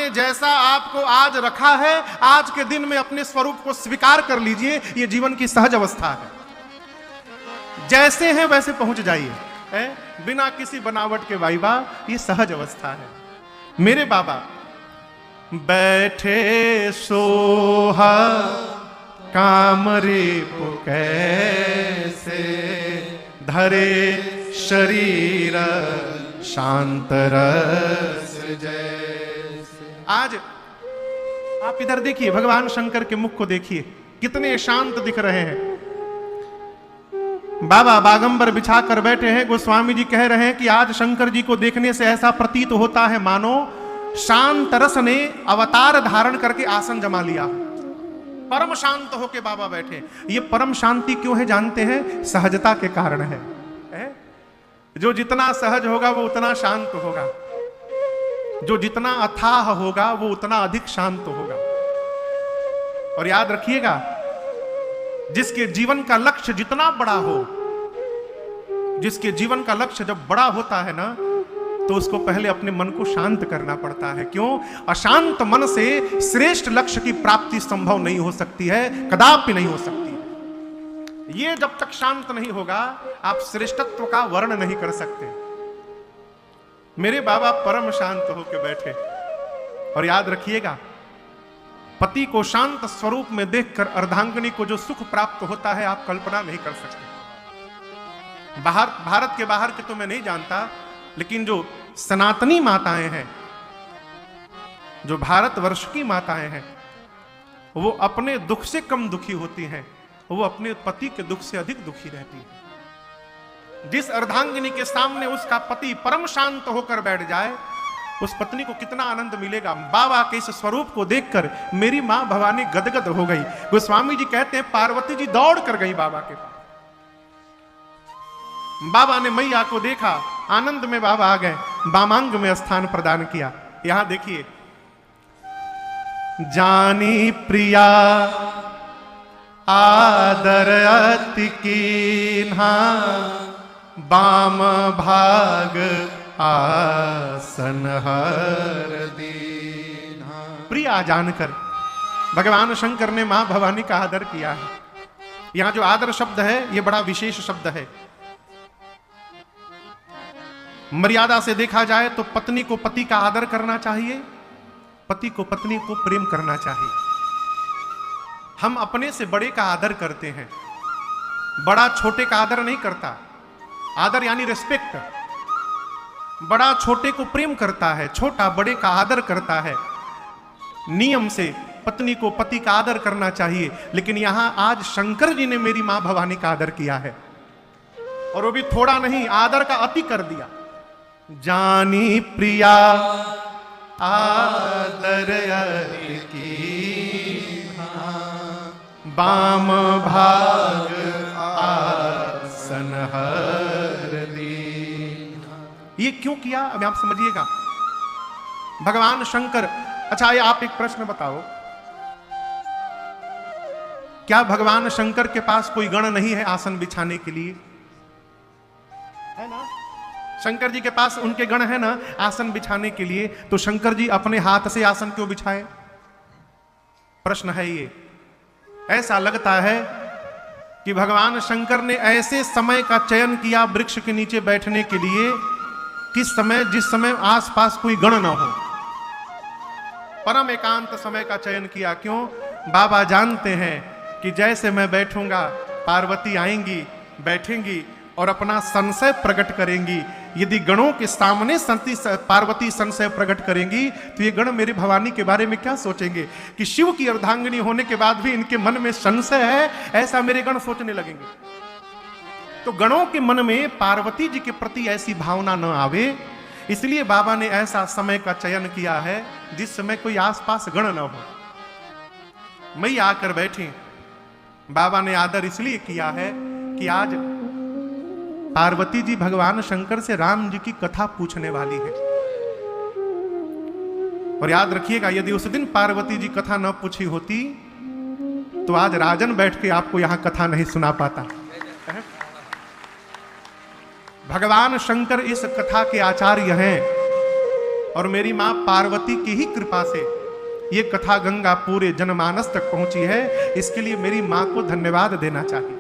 ने जैसा आपको आज रखा है, आज के दिन में अपने स्वरूप को स्वीकार कर लीजिए। ये जीवन की सहज अवस्था है। जैसे हैं वैसे पहुंच जाइए, बिना किसी बनावट के वाइबा। ये सहज अवस्था है। मेरे बाबा बैठे सोहा कामरे कैसे, धरे शरीर शांत रस जैसे। आज आप इधर देखिए, भगवान शंकर के मुख को देखिए, कितने शांत दिख रहे हैं। बाबा बागंबर बिछा कर बैठे हैं। गोस्वामी जी कह रहे हैं कि आज शंकर जी को देखने से ऐसा प्रतीत होता है मानो शांत रस ने अवतार धारण करके आसन जमा लिया। परम शांत होके बाबा बैठे। ये परम शांति क्यों है जानते हैं? सहजता के कारण है। जो जितना सहज होगा वो उतना शांत होगा, जो जितना अथाह होगा वो उतना अधिक शांत होगा। और याद रखिएगा, जिसके जीवन का लक्ष्य जितना बड़ा हो, जिसके जीवन का लक्ष्य जब बड़ा होता है ना, तो उसको पहले अपने मन को शांत करना पड़ता है। क्यों? अशांत मन से श्रेष्ठ लक्ष्य की प्राप्ति संभव नहीं हो सकती है, कदापि नहीं हो सकती। ये जब तक शांत नहीं होगा, आप श्रेष्ठत्व का वर्ण नहीं कर सकते। मेरे बाबा परम शांत होकर बैठे। और याद रखिएगा, पति को शांत स्वरूप में देखकर अर्धांगिनी को जो सुख प्राप्त होता है, आप कल्पना नहीं कर सकते। भारत के बाहर के तो मैं नहीं जानता, लेकिन जो सनातनी माताएं हैं, जो भारतवर्ष की माताएं हैं, वो अपने दुख से कम दुखी होती हैं, वो अपने पति के दुख से अधिक दुखी रहती है। जिस अर्धांगिनी के सामने उसका पति परम शांत होकर बैठ जाए, उस पत्नी को कितना आनंद मिलेगा। बाबा के इस स्वरूप को देखकर मेरी मां भवानी गदगद हो गई। गोस्वामी जी कहते हैं, पार्वती जी दौड़ कर गई बाबा के पास। बाबा ने मैया को देखा, आनंद में बाबा आ गए, वामांग में स्थान प्रदान किया। यहां देखिए, जानी प्रिया आदर अति कीन्हा, बाम भाग आसन हर दीन्हा। प्रिया जानकर भगवान शंकर ने मां भवानी का आदर किया है। यहां जो आदर शब्द है, यह बड़ा विशेष शब्द है। मर्यादा से देखा जाए तो पत्नी को पति का आदर करना चाहिए, पति को पत्नी को प्रेम करना चाहिए। हम अपने से बड़े का आदर करते हैं, बड़ा छोटे का आदर नहीं करता। आदर यानी रिस्पेक्ट। बड़ा छोटे को प्रेम करता है, छोटा बड़े का आदर करता है। नियम से पत्नी को पति का आदर करना चाहिए, लेकिन यहां आज शंकर जी ने मेरी मां भवानी का आदर किया है, और वो भी थोड़ा नहीं, आदर का अति कर दिया। जानी प्रिया आदर अति कीन्हा, बाम भाग आसन हर दीन्हा। ये क्यों किया, अब आप समझिएगा। भगवान शंकर, अच्छा ये आप एक प्रश्न बताओ, क्या भगवान शंकर के पास कोई गण नहीं है आसन बिछाने के लिए? है ना? शंकर जी के पास उनके गण है ना आसन बिछाने के लिए, तो शंकर जी अपने हाथ से आसन क्यों बिछाए? प्रश्न है ये। ऐसा लगता है कि भगवान शंकर ने ऐसे समय का चयन किया वृक्ष के नीचे बैठने के लिए, किस समय, जिस समय आसपास कोई गण न हो। परम एकांत समय का चयन किया। क्यों? बाबा जानते हैं कि जैसे मैं बैठूंगा, पार्वती आएंगी, बैठेंगी और अपना संशय प्रकट करेंगी। यदि गणों के सामने पार्वती संशय प्रकट करेंगी, तो ये गण मेरी भवानी के बारे में क्या सोचेंगे कि शिव की अर्धांगिनी होने के बाद भी इनके मन में संशय है, ऐसा मेरे गण सोचने लगेंगे। तो गणों के मन में पार्वती जी के प्रति ऐसी भावना न आवे, इसलिए बाबा ने ऐसा समय का चयन किया है जिस समय कोई आसपास गण न हो। मैया आकर बैठी। बाबा ने आदर इसलिए किया है कि आज पार्वती जी भगवान शंकर से राम जी की कथा पूछने वाली है। और याद रखिएगा, यदि उस दिन पार्वती जी कथा न पूछी होती, तो आज राजन बैठ के आपको यहां कथा नहीं सुना पाता। भगवान शंकर इस कथा के आचार्य हैं। और मेरी मां पार्वती की ही कृपा से ये कथा गंगा पूरे जनमानस तक पहुंची है। इसके लिए मेरी मां को धन्यवाद देना चाहिए।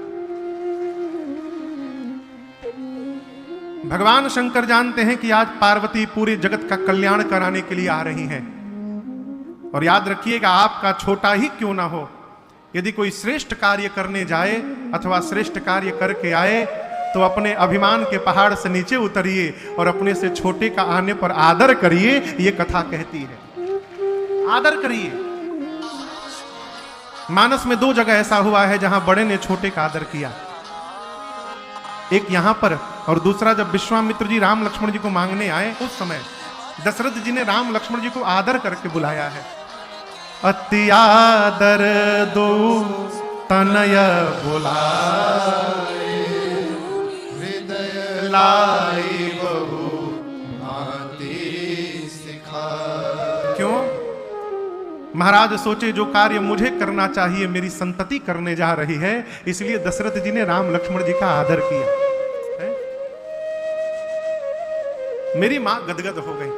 भगवान शंकर जानते हैं कि आज पार्वती पूरे जगत का कल्याण कराने के लिए आ रही हैं। और याद रखिएगा, आपका छोटा ही क्यों ना हो, यदि कोई श्रेष्ठ कार्य करने जाए अथवा श्रेष्ठ कार्य करके आए तो अपने अभिमान के पहाड़ से नीचे उतरिए और अपने से छोटे का आने पर आदर करिए। ये कथा कहती है, आदर करिए। मानस में 2 जगह ऐसा हुआ है जहां बड़े ने छोटे का आदर किया। एक यहां पर, और दूसरा जब विश्वामित्र जी राम लक्ष्मण जी को मांगने आए, उस समय दशरथ जी ने राम लक्ष्मण जी को आदर करके बुलाया है। अति आदर दो तनय बुलाए, हृदय लाई बहु भांति सिखा। क्यों? महाराज सोचे जो कार्य मुझे करना चाहिए मेरी संतति करने जा रही है, इसलिए दशरथ जी ने राम लक्ष्मण जी का आदर किया है? मेरी मां गदगद हो गई,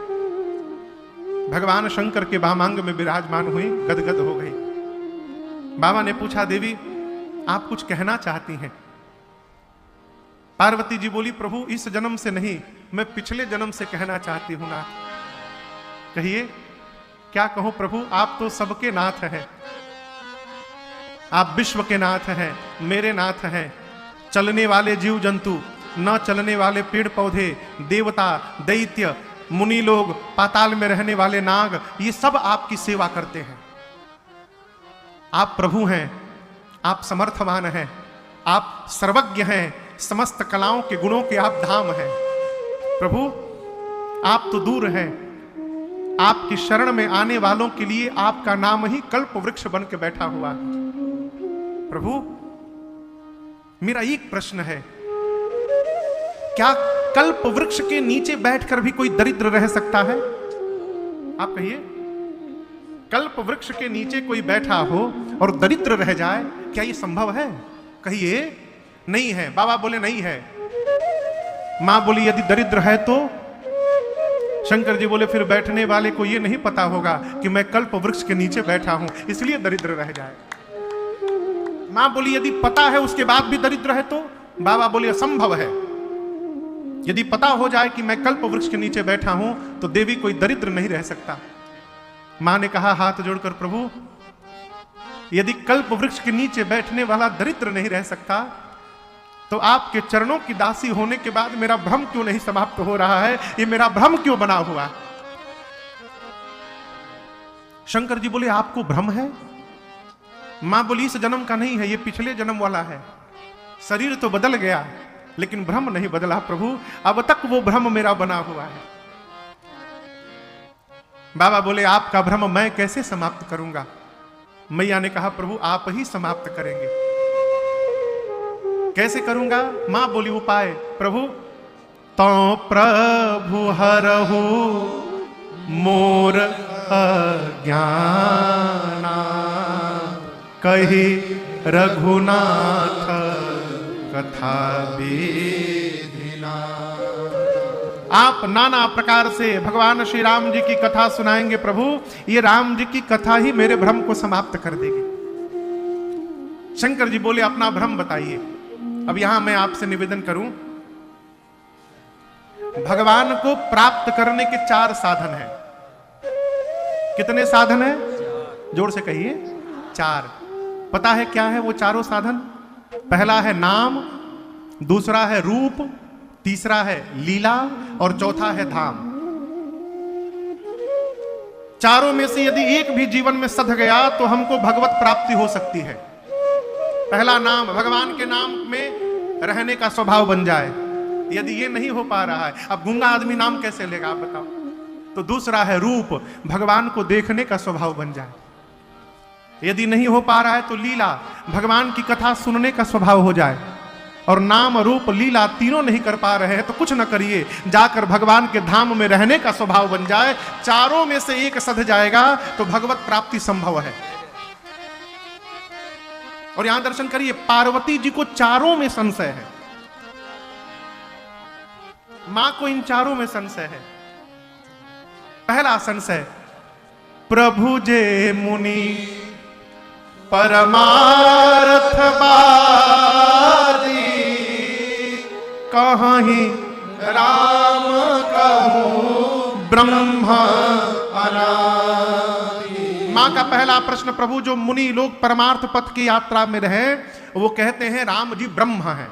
भगवान शंकर के वामांग में विराजमान हुई, गदगद हो गई। बाबा ने पूछा, देवी आप कुछ कहना चाहती हैं? पार्वती जी बोली, प्रभु इस जन्म से नहीं, मैं पिछले जन्म से कहना चाहती हूं नाथ। कहिए, क्या कहूं प्रभु? आप तो सबके नाथ हैं, आप विश्व के नाथ हैं, मेरे नाथ हैं। चलने वाले जीव जंतु, न चलने वाले पेड़ पौधे, देवता, दैत्य, मुनि लोग, पाताल में रहने वाले नाग, ये सब आपकी सेवा करते हैं। आप प्रभु हैं, आप समर्थवान हैं, आप सर्वज्ञ हैं, समस्त कलाओं के गुणों के आप धाम हैं। प्रभु आप तो दूर हैं, आपकी शरण में आने वालों के लिए आपका नाम ही कल्प वृक्ष बन के बैठा हुआ है। प्रभु मेरा एक प्रश्न है, क्या कल्प वृक्ष के नीचे बैठकर भी कोई दरिद्र रह सकता है? आप कहिए, कल्प वृक्ष के नीचे कोई बैठा हो और दरिद्र रह जाए, क्या यह संभव है? कहिए, नहीं है। बाबा बोले नहीं है। मां बोली, यदि दरिद्र है तो? शंकर जी बोले, फिर बैठने वाले को यह नहीं पता होगा कि मैं कल्प वृक्ष के नीचे बैठा हूं, इसलिए दरिद्र रह जाए। मां बोली, यदि पता है उसके बाद भी दरिद्र है तो? बाबा बोले, असंभव है। यदि पता हो जाए कि मैं कल्प वृक्ष के नीचे बैठा हूं तो देवी कोई दरिद्र नहीं रह सकता। मां ने कहा हाथ जोड़कर, प्रभु यदि कल्प वृक्ष के नीचे बैठने वाला दरिद्र नहीं रह सकता तो आपके चरणों की दासी होने के बाद मेरा भ्रम क्यों नहीं समाप्त हो रहा है? ये मेरा भ्रम क्यों बना हुआ? शंकर जी बोले, आपको भ्रम है? मां बोली, इस जन्म का नहीं है, ये पिछले जन्म वाला है। शरीर तो बदल गया लेकिन भ्रम नहीं बदला प्रभु, अब तक वो भ्रम मेरा बना हुआ है। बाबा बोले, आपका भ्रम मैं कैसे समाप्त करूंगा? मैया ने कहा, प्रभु आप ही समाप्त करेंगे। कैसे करूंगा? मां बोली, उपाय। प्रभु तो प्रभु हरहु मोर अज्ञाना, कही रघुनाथ कथा विधिना। आप नाना प्रकार से भगवान श्री राम जी की कथा सुनाएंगे प्रभु, ये राम जी की कथा ही मेरे भ्रम को समाप्त कर देगी। शंकर जी बोले, अपना भ्रम बताइए। अब यहां मैं आपसे निवेदन करूं, भगवान को प्राप्त करने के 4 साधन हैं। कितने साधन हैं? जोर से कहिए, 4। पता है क्या है वो चारों साधन? पहला है नाम, दूसरा है रूप, तीसरा है लीला और चौथा है धाम। चारों में से यदि एक भी जीवन में सध गया तो हमको भगवत प्राप्ति हो सकती है। पहला नाम, भगवान के नाम में रहने का स्वभाव बन जाए। यदि ये नहीं हो पा रहा है, अब गूंगा आदमी नाम कैसे लेगा आप बताओ? तो दूसरा है रूप, भगवान को देखने का स्वभाव बन जाए। यदि नहीं हो पा रहा है तो लीला, भगवान की कथा सुनने का स्वभाव हो जाए। और नाम रूप लीला तीनों नहीं कर पा रहे हैं तो कुछ न करिए, जाकर भगवान के धाम में रहने का स्वभाव बन जाए। चारों में से एक सध जाएगा तो भगवत प्राप्ति संभव है। और यहां दर्शन करिए, पार्वती जी को चारों में संशय है, मां को इन चारों में संशय है। पहला संशय, प्रभु जे मुनि परमार्थवादी कहीं राम कहूं ब्रह्म अनादि। मां का पहला प्रश्न, प्रभु जो मुनि लोग परमार्थ पथ की यात्रा में रहे वो कहते हैं राम जी ब्रह्म हैं,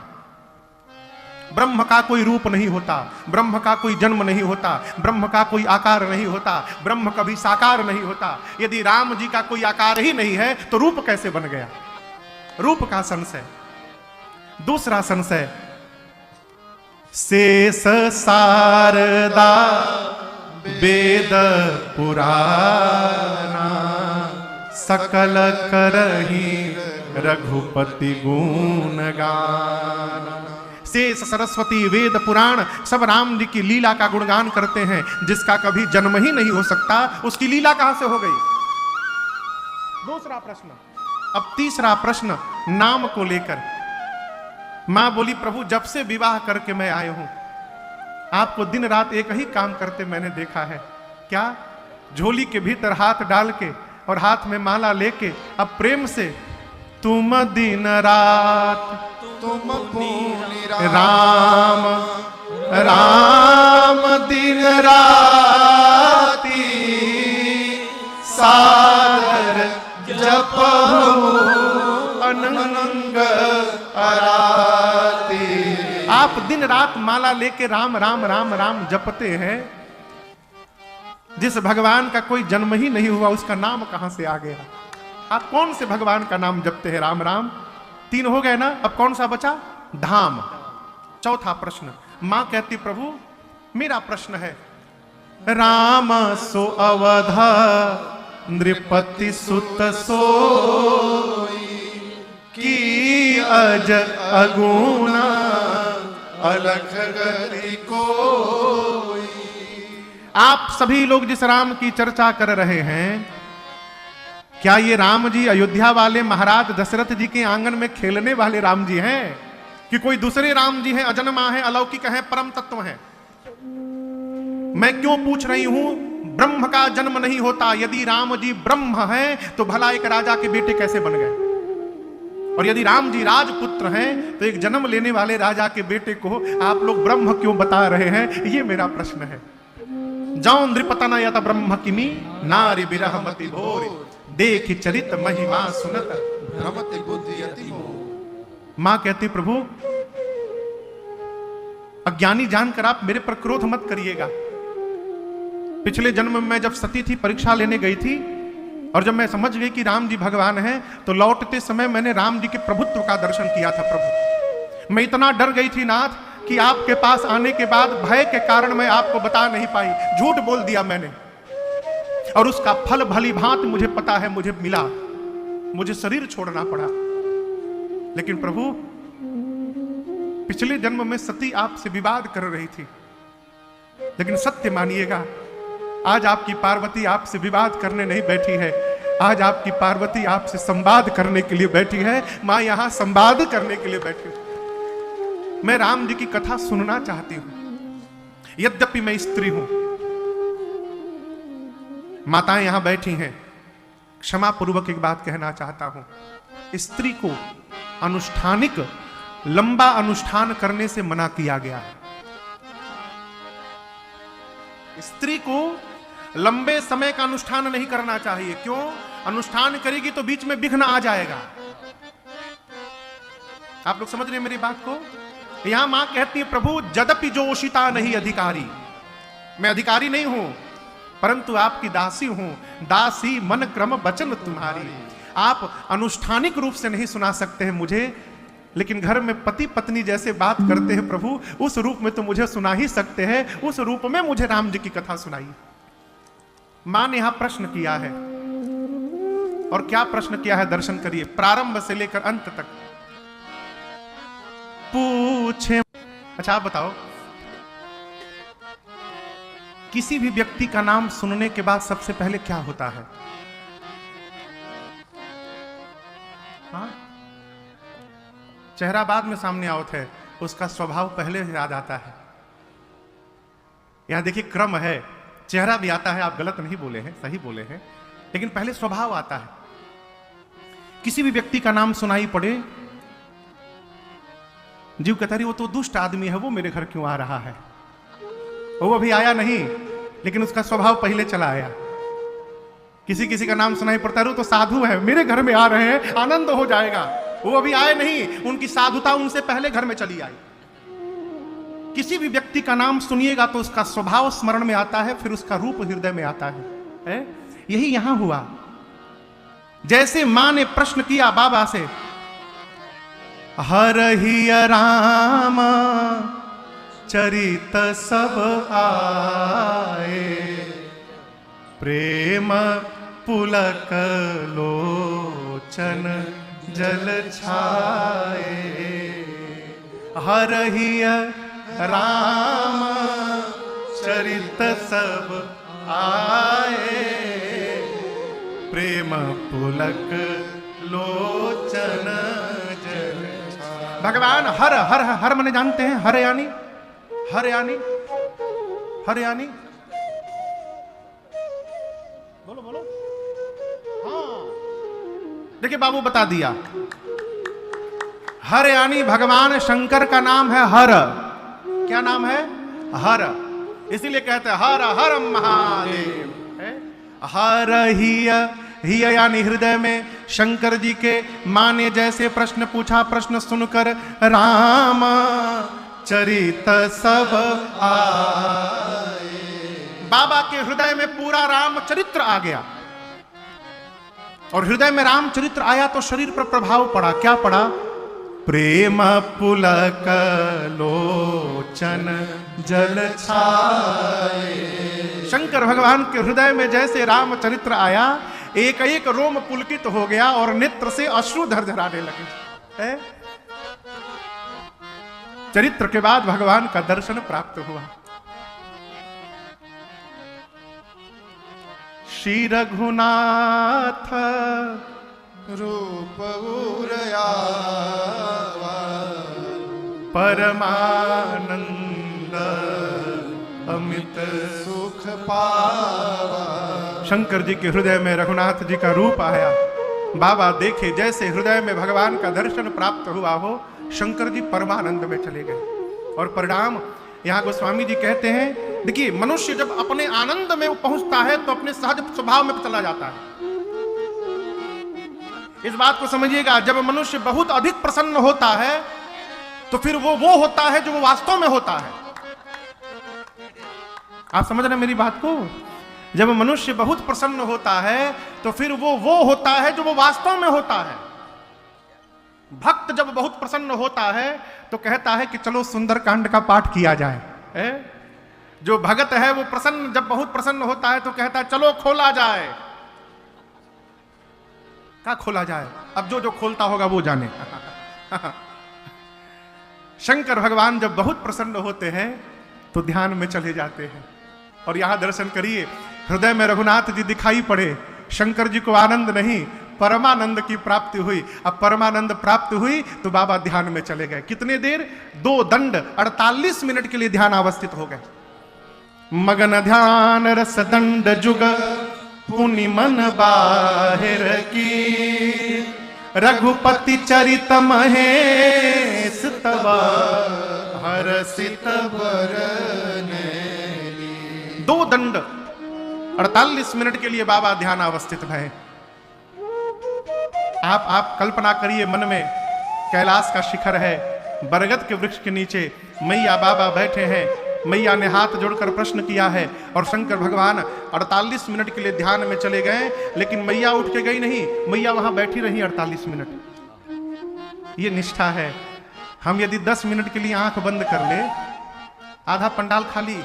ब्रह्म का कोई रूप नहीं होता, ब्रह्म का कोई जन्म नहीं होता, ब्रह्म का कोई आकार नहीं होता, ब्रह्म कभी साकार नहीं होता। यदि राम जी का कोई आकार ही नहीं है तो रूप कैसे बन गया? रूप का संशय। दूसरा संशय, शेष शारदा वेद पुराना सकल करही रघुपति गुण गाना। शेष सरस्वती वेद पुराण सब राम जी की लीला का गुणगान करते हैं। जिसका कभी जन्म ही नहीं हो सकता उसकी लीला कहां से हो गई? दूसरा प्रश्न। अब तीसरा प्रश्न नाम को लेकर। मां बोली, प्रभु जब से विवाह करके मैं आए हूं आपको दिन रात एक ही काम करते मैंने देखा है। क्या? झोली के भीतर हाथ डाल के और हाथ में माला लेके अब प्रेम से तुम दिन रात तुम राम राम दिन राती सादर जपहु अनंग आरती। आप दिन रात माला लेके राम राम राम राम जपते हैं। जिस भगवान का कोई जन्म ही नहीं हुआ उसका नाम कहां से आ गया? आप कौन से भगवान का नाम जपते हैं? राम राम। 3 हो गए ना, अब कौन सा बचा? धाम। चौथा प्रश्न। मां कहती, प्रभु मेरा प्रश्न है, राम सो अवधा नृपति सुत सोई की अज अगुना अलख गति कोई। आप सभी लोग जिस राम की चर्चा कर रहे हैं, क्या ये राम जी अयोध्या वाले महाराज दशरथ जी के आंगन में खेलने वाले राम जी हैं कि कोई दूसरे राम जी हैं, अजन्मा हैं, अलौकिक हैं, परम तत्व हैं? मैं क्यों पूछ रही हूं? ब्रह्म का जन्म नहीं होता। यदि राम जी ब्रह्म हैं तो भला एक राजा के बेटे कैसे बन गए? और यदि राम जी राजपुत्र हैं तो एक जन्म लेने वाले राजा के बेटे को आप लोग ब्रह्म क्यों बता रहे हैं? ये मेरा प्रश्न है। जौ नृपतना यत ब्रह्म किमी नारी बिरहमति भोरे देख चरित महिमा सुनत भ्रमति बुद्धि अति मोह। मां कहती, प्रभु अज्ञानी जानकर आप मेरे पर क्रोध मत करिएगा। पिछले जन्म में जब सती थी परीक्षा लेने गई थी और जब मैं समझ गई कि राम जी भगवान हैं तो लौटते समय मैंने राम जी के प्रभुत्व का दर्शन किया था। प्रभु मैं इतना डर गई थी नाथ कि आपके पास आने के बाद भय के कारण मैं आपको बता नहीं पाई, झूठ बोल दिया मैंने और उसका फल भली भांति मुझे पता है मुझे मिला। मुझे शरीर छोड़ना पड़ा। लेकिन प्रभु पिछले जन्म में सती आपसे विवाद कर रही थी, लेकिन सत्य मानिएगा आज आपकी पार्वती आपसे विवाद करने नहीं बैठी है। आज आपकी पार्वती आपसे संवाद करने के लिए बैठी है। मां यहां संवाद करने के लिए बैठी है। मैं राम जी की कथा सुनना चाहती हूं। यद्यपि मैं स्त्री हूं, माताएं यहां बैठी हैं, क्षमा पूर्वक एक बात कहना चाहता हूं। स्त्री को अनुष्ठानिक लंबा अनुष्ठान करने से मना किया गया है। स्त्री को लंबे समय का अनुष्ठान नहीं करना चाहिए। क्यों? अनुष्ठान करेगी तो बीच में विघ्न आ जाएगा। आप लोग समझ रहे हैं मेरी बात को? यहां मां कहती है, प्रभु जदपि जोशिता नहीं अधिकारी, मैं अधिकारी नहीं हूं परंतु आपकी दासी हूं। दासी मन क्रम वचन तुम्हारी। आप अनुष्ठानिक रूप से नहीं सुना सकते हैं मुझे, लेकिन घर में पति पत्नी जैसे बात करते हैं प्रभु, उस रूप में तो मुझे सुना ही सकते हैं। उस रूप में मुझे राम जी की कथा सुनाई। मां ने यहां प्रश्न किया है, और क्या प्रश्न किया है दर्शन करिए, प्रारंभ से लेकर अंत तक पूछे। अच्छा आप बताओ, किसी भी व्यक्ति का नाम सुनने के बाद सबसे पहले क्या होता है? हाँ? चेहरा बाद में सामने आवत है, उसका स्वभाव पहले याद आता है। यहां देखिए क्रम है, चेहरा भी आता है, आप गलत नहीं बोले हैं, सही बोले हैं, लेकिन पहले स्वभाव आता है। किसी भी व्यक्ति का नाम सुनाई पड़े, जीव कहता है वो तो दुष्ट आदमी है, वो मेरे घर क्यों आ रहा है। वो अभी आया नहीं, लेकिन उसका स्वभाव पहले चला आया। किसी किसी का नाम सुनाई पड़ता है, वो तो साधु है, मेरे घर में आ रहे हैं, आनंद हो जाएगा। वो अभी आए नहीं, उनकी साधुता उनसे पहले घर में चली आई। किसी भी व्यक्ति का नाम सुनिएगा तो उसका स्वभाव स्मरण में आता है, फिर उसका रूप हृदय में आता है? यही यहां हुआ। जैसे मां ने प्रश्न किया बाबा से, हरहि राम चरित सब आए, प्रेम पुलक लोचन जल छाए। हरहि राम चरित सब आए, प्रेम पुलक लोचन जल छाए। भगवान हर हर हर मने जानते हैं, हर यानी हर यानी हर यानी बोलो बोलो। हाँ देखिए बाबू बता दिया, हर यानी भगवान शंकर का नाम है हर। क्या नाम है? हर। इसीलिए कहते हैं हर हर महादेव। हर ही यानी हृदय में। शंकर जी के मां ने जैसे प्रश्न पूछा, प्रश्न सुनकर राम चरित सब आए, बाबा के हृदय में पूरा राम चरित्र आ गया। और हृदय में राम चरित्र आया तो शरीर पर प्रभाव पड़ा। क्या पड़ा? प्रेम पुलक लोचन जल छाए। शंकर भगवान के हृदय में जैसे राम चरित्र आया, एक एक रोम पुलकित हो गया और नेत्र से अश्रु झरझराने लगे। चरित्र के बाद भगवान का दर्शन प्राप्त हुआ। श्री रघुनाथ रूप उरया परमानंद अमित सुख पावा। शंकर जी के हृदय में रघुनाथ जी का रूप आया। बाबा देखे जैसे हृदय में भगवान का दर्शन प्राप्त हुआ हो, शंकर जी परमानंद में चले गए। और परिणाम यहां गोस्वामी जी कहते हैं, देखिए मनुष्य जब अपने आनंद में पहुंचता है तो अपने सहज स्वभाव में चला जाता है। इस बात को समझिएगा, जब मनुष्य बहुत अधिक प्रसन्न होता है तो फिर वो होता है जो वो वास्तव में होता है। आप समझ रहे हैं मेरी बात को? जब मनुष्य बहुत प्रसन्न होता है तो फिर वो होता है जो वो वास्तव में होता है। भक्त जब बहुत प्रसन्न होता है तो कहता है कि चलो सुंदरकांड का पाठ किया जाए। जो भगत है वो प्रसन्न, जब बहुत प्रसन्न होता है तो कहता है चलो खोला जाए। क्या खोला जाए? अब जो खोलता होगा वो जाने। शंकर भगवान जब बहुत प्रसन्न होते हैं तो ध्यान में चले जाते हैं। और यहां दर्शन करिए, हृदय में रघुनाथ जी दिखाई पड़े। शंकर जी को आनंद नहीं, परमानंद की प्राप्ति हुई। अब परमानंद प्राप्त हुई तो बाबा ध्यान में चले गए। कितने देर? 2 दंड 48 मिनट के लिए ध्यान अवस्थित हो गए। मगन ध्यान रस दंड जुग पुनि मन बाहिर की, रघुपति चरित महेश तब हरसित बरने। 2 दंड 48 मिनट के लिए बाबा ध्यान अवस्थित भय। आप कल्पना करिए, मन में कैलाश का शिखर है, बरगद के वृक्ष के नीचे मैया बाबा बैठे हैं। मैया ने हाथ जोड़कर प्रश्न किया है और शंकर भगवान 48 मिनट के लिए ध्यान में चले गए, लेकिन मैया उठ के गई नहीं, मैया वहां बैठी रही 48 मिनट। ये निष्ठा है। हम यदि 10 मिनट के लिए आंख बंद कर ले, आधा पंडाल खाली,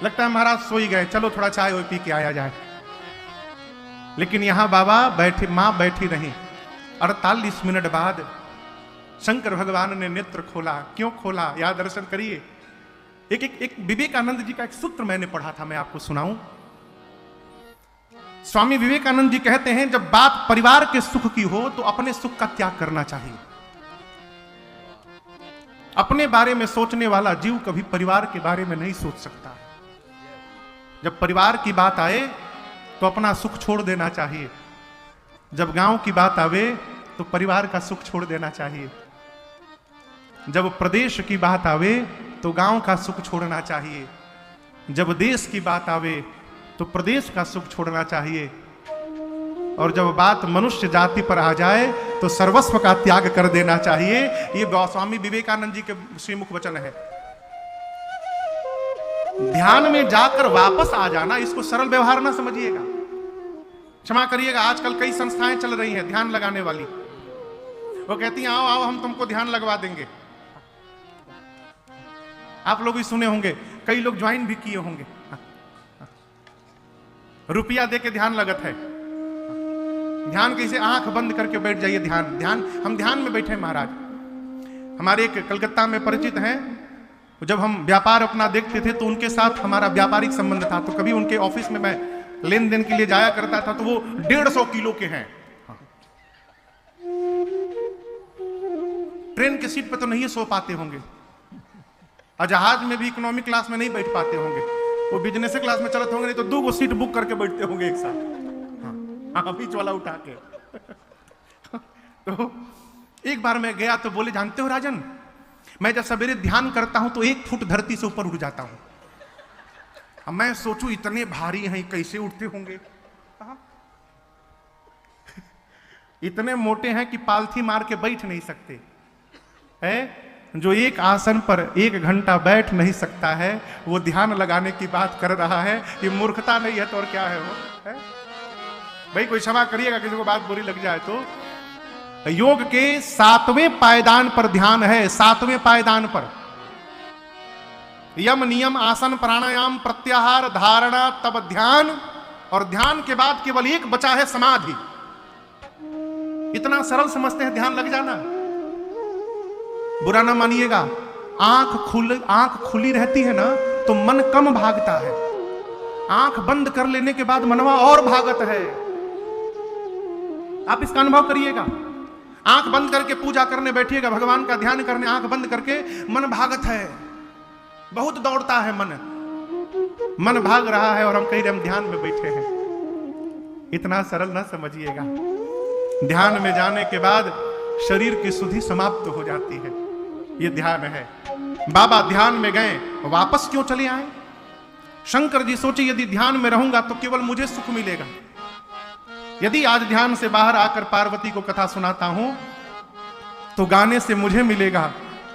लगता है महाराज सोई गए, चलो थोड़ा चाय पी के आया जाए। लेकिन यहां बाबा बैठे, मां बैठी रही। 48 मिनट बाद शंकर भगवान ने नेत्र खोला। क्यों खोला? यहां दर्शन करिए। एक विवेकानंद जी का एक सूत्र मैंने पढ़ा था, मैं आपको सुनाऊं। स्वामी विवेकानंद जी कहते हैं, जब बात परिवार के सुख की हो तो अपने सुख का त्याग करना चाहिए। अपने बारे में सोचने वाला जीव कभी परिवार के बारे में नहीं सोच सकता। जब परिवार की बात आए तो अपना सुख छोड़ देना चाहिए, जब गांव की बात आवे तो परिवार का सुख छोड़ देना चाहिए, जब प्रदेश की बात आवे तो गांव का सुख छोड़ना चाहिए, जब देश की बात आवे तो प्रदेश का सुख छोड़ना चाहिए, और जब बात मनुष्य जाति पर आ जाए तो सर्वस्व का त्याग कर देना चाहिए। ये स्वामी विवेकानंद जी के श्रीमुख वचन है। ध्यान में जाकर वापस आ जाना, इसको सरल व्यवहार ना समझिएगा। क्षमा करिएगा, आजकल कई संस्थाएं चल रही हैं ध्यान लगाने वाली, वो कहती हैं आओ आओ हम तुमको ध्यान लगवा देंगे। आप लोग भी सुने होंगे, कई लोग ज्वाइन भी किए होंगे। रुपया दे के ध्यान लगत है। ध्यान कैसे? आंख बंद करके बैठ जाइए। ध्यान हम ध्यान में बैठे महाराज। हमारे एक कलकत्ता में परिचित हैं, जब हम व्यापार अपना देखते थे तो उनके साथ हमारा व्यापारिक संबंध था, तो कभी उनके ऑफिस में मैं लेन देन के लिए जाया करता था, तो वो 150 किलो के हैं। ट्रेन के सीट पर तो नहीं सो पाते होंगे, और जहाज में भी इकोनॉमिक क्लास में नहीं बैठ पाते होंगे, वो बिजनेस क्लास में चलते होंगे, नहीं तो 2 सीट बुक करके बैठते होंगे एक साथ, हाँ बीच वाला उठा के। तो एक बार मैं गया तो बोले जानते हो राजन, मैं जब सवेरे ध्यान करता हूं तो 1 फुट धरती से ऊपर उठ जाता हूं। अब मैं सोचूं इतने भारी हैं कैसे उठते होंगे, इतने मोटे हैं कि पालथी मार के बैठ नहीं सकते है। जो एक आसन पर 1 घंटा बैठ नहीं सकता है वो ध्यान लगाने की बात कर रहा है। ये मूर्खता नहीं है तो और क्या है वो है? भाई कोई क्षमा करिएगा किसी को बात बुरी लग जाए तो। योग के 7वें पायदान पर ध्यान है, 7वें पायदान पर। यम नियम आसन प्राणायाम प्रत्याहार धारणा तब ध्यान, और ध्यान के बाद केवल एक बचा है समाधि। इतना सरल समझते हैं ध्यान लग जाना। बुरा ना मानिएगा, आंख खुली रहती है ना तो मन कम भागता है, आंख बंद कर लेने के बाद मनवा और भागत है। आप इसका अनुभव करिएगा। आंख बंद करके पूजा करने बैठिएगा, भगवान का ध्यान करने आंख बंद करके, मन भागत है, बहुत दौड़ता है मन भाग रहा है और हम कहीं हम ध्यान में बैठे हैं। इतना सरल ना समझिएगा। ध्यान में जाने के बाद शरीर की सुधि समाप्त हो जाती है। ये ध्यान है। बाबा ध्यान में गए, वापस क्यों चले आए? शंकर जी सोचे यदि ध्यान में रहूंगा तो केवल मुझे सुख मिलेगा, यदि आज ध्यान से बाहर आकर पार्वती को कथा सुनाता हूं तो गाने से मुझे मिलेगा,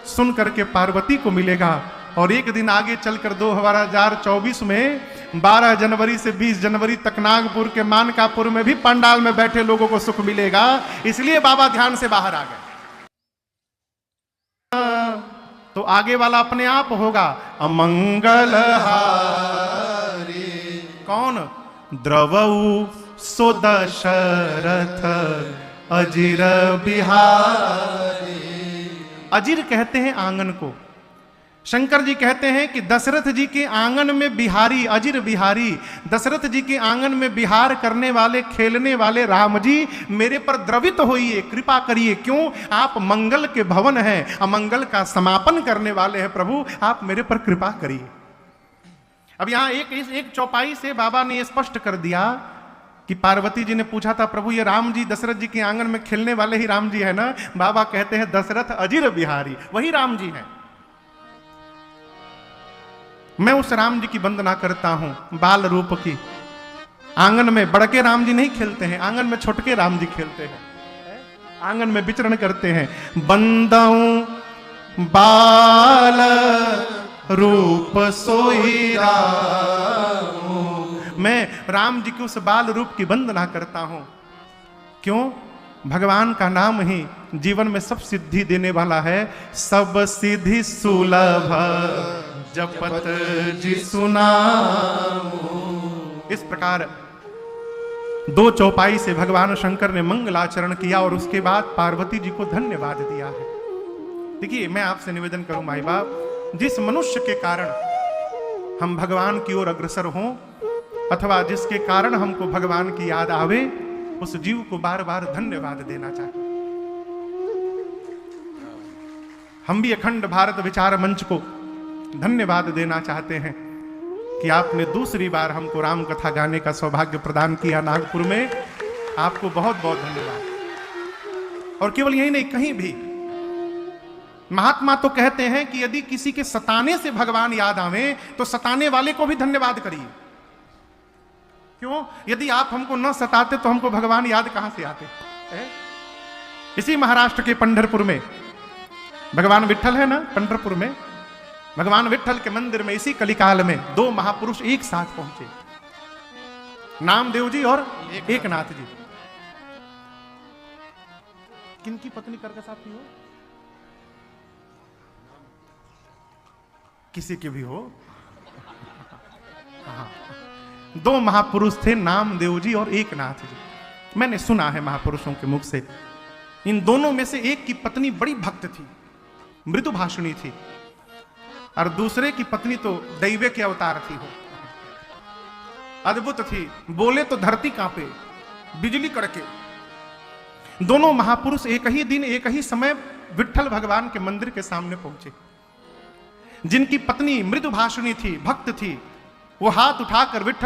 सुन करके पार्वती को मिलेगा, और एक दिन आगे चलकर 2024 में 12 जनवरी से 20 जनवरी तक नागपुर के मानकापुर में भी पंडाल में बैठे लोगों को सुख मिलेगा। इसलिए बाबा ध्यान से बाहर आ गए। तो आगे वाला अपने आप होगा अमंगल हारी। कौन? द्रवऊ सो दशरथ अजिर बिहारी। अजिर कहते हैं आंगन को। शंकर जी कहते हैं कि दशरथ जी के आंगन में बिहारी, अजिर बिहारी, दशरथ जी के आंगन में बिहार करने वाले, खेलने वाले राम जी मेरे पर द्रवित होइए, कृपा करिए। क्यों? आप मंगल के भवन हैं, अमंगल का समापन करने वाले हैं प्रभु, आप मेरे पर कृपा करिए। अब यहां एक चौपाई से बाबा ने स्पष्ट कर दिया कि पार्वती जी ने पूछा था प्रभु ये राम जी दशरथ जी के आंगन में खेलने वाले ही राम जी है ना? बाबा कहते हैं दशरथ अजिर बिहारी, वही राम जी हैं। मैं उस राम जी की वंदना करता हूं, बाल रूप की। आंगन में बड़के राम जी नहीं खेलते हैं, आंगन में छोटके राम जी खेलते हैं, आंगन में विचरण करते हैं। बंदाऊं बाल रूप सोई राम, मैं राम जी की उस बाल रूप की वंदना करता हूं। क्यों? भगवान का नाम ही जीवन में सब सिद्धि देने वाला है। सब सिद्धि सुलभ जपत जी सुनामो। इस प्रकार 2 चौपाई से भगवान शंकर ने मंगलाचरण किया और उसके बाद पार्वती जी को धन्यवाद दिया है। देखिए मैं आपसे निवेदन करूं माई बाप, जिस मनुष्य के कारण हम भगवान की ओर अग्रसर हों अथवा जिसके कारण हमको भगवान की याद आवे, उस जीव को बार बार धन्यवाद देना चाहिए। हम भी अखंड भारत विचार मंच को धन्यवाद देना चाहते हैं। कि आपने दूसरी बार हमको राम कथा गाने का सौभाग्य प्रदान किया नागपुर में। आपको बहुत बहुत धन्यवाद। और केवल यही नहीं, कहीं भी महात्मा तो कहते हैं कि यदि किसी के सताने से भगवान याद आवे तो सताने वाले को भी धन्यवाद करिए। क्यों? यदि आप हमको न सताते तो हमको भगवान याद कहां से आते? इसी महाराष्ट्र के पंढरपुर में भगवान विट्ठल है ना, पंढरपुर में भगवान विट्ठल के मंदिर में इसी कलिकाल में दो महापुरुष एक साथ पहुंचे, नामदेव जी और एकनाथ जी। किनकी पत्नी कर्कशात थी हो? किसी की भी हो। हाँ, दो महापुरुष थे, नामदेव जी और एकनाथ जी। मैंने सुना है महापुरुषों के मुख से। इन दोनों में से एक की पत्नी बड़ी भक्त थी, मृदु भाषिणी थी, और दूसरे की पत्नी तो दैवे के अवतार थी। हो अद्भुत थी, बोले तो धरती कांपे, बिजली कड़के। दोनों महापुरुष एक ही दिन एक ही समय विट्ठल भगवान के मंदिर के सामने पहुंचे। जिनकी पत्नी मृदु भाषिणी थी, भक्त थी, वो हाथ उठाकर विट्ठल